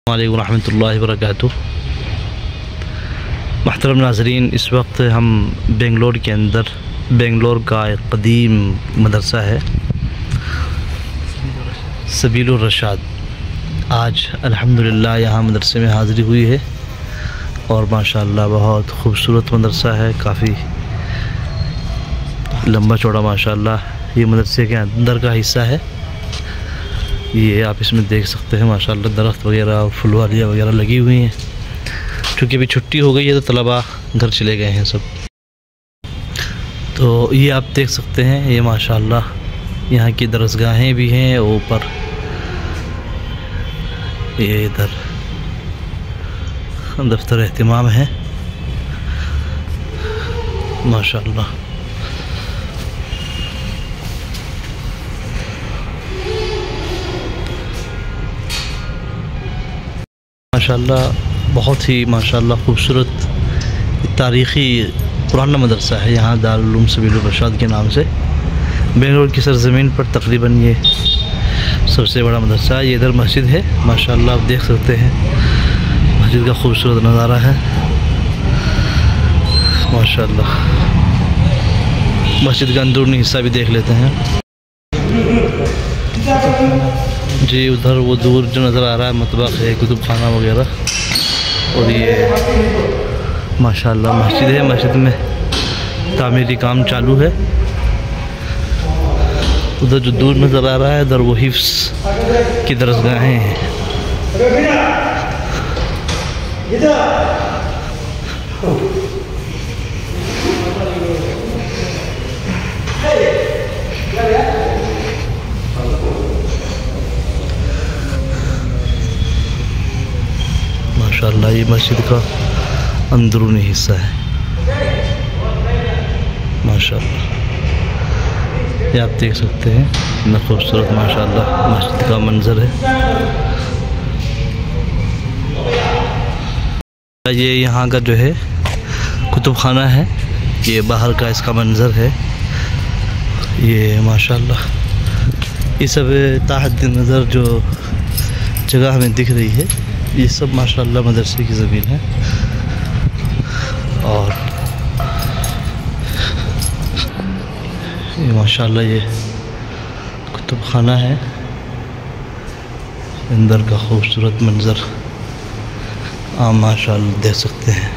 अस्सलामुअलैकुम रहमतुल्लाहि व बरकातुहू। महतरम नाज़रीन, इस वक्त हम बेंगलोर के अंदर, बेंगलोर का एक कदीम मदरसा है सबीलुर रशाद। आज अल्हम्दुलिल्लाह यहाँ मदरसे में हाज़िरी हुई है और माशाअल्लाह बहुत ख़ूबसूरत मदरसा है, काफ़ी लंबा चौड़ा माशाअल्लाह। ये मदरसे के अंदर का हिस्सा है। ये आप इसमें देख सकते हैं माशाअल्लाह दरख्त वगैरह और फुलवारियाँ वगैरह लगी हुई हैं। क्योंकि अभी छुट्टी हो गई है तो तलबा घर चले गए हैं सब। तो ये आप देख सकते हैं, ये माशाअल्लाह यहाँ की दरसगाहें भी हैं। ऊपर ये इधर दफ्तर एहतिमाम है माशाअल्लाह। माशाअल्लाह बहुत ही माशाअल्लाह खूबसूरत तारीख़ी पुराना मदरसा है। यहाँ दारुल उलूम सबीलुर रशाद के नाम से बेंगलोर की सरज़मीन पर तकरीबन ये सबसे बड़ा मदरसा है। ये इधर मस्जिद है माशाअल्लाह, आप देख सकते हैं मस्जिद का खूबसूरत नज़ारा है माशाअल्लाह। मस्जिद का अंदरूनी हिस्सा भी देख लेते हैं जी। उधर वो दूर जो नज़र आ रहा है मतबख है, कुतुब खाना वगैरह। और ये माशाअल्लाह मस्जिद है। मस्जिद में तामीरी काम चालू है। उधर जो दूर नज़र आ रहा है उधर वो हिफ्स की दरसगाहें हैं। माशाअल्लाह ये मस्जिद का अंदरूनी हिस्सा है माशाअल्लाह। ये आप देख सकते हैं कितना खूबसूरत माशाअल्लाह मस्जिद का मंजर है। ये यहाँ का जो है कुतुब खाना है। ये बाहर का इसका मंजर है। ये माशाअल्लाह ये सब ताहत नज़र जो जगह हमें दिख रही है, ये सब माशाअल्लाह मदरसे की ज़मीन है। और ये माशाअल्लाह ये कुतुब खाना है। अंदर का खूबसूरत मंज़र आप माशाअल्लाह देख सकते हैं।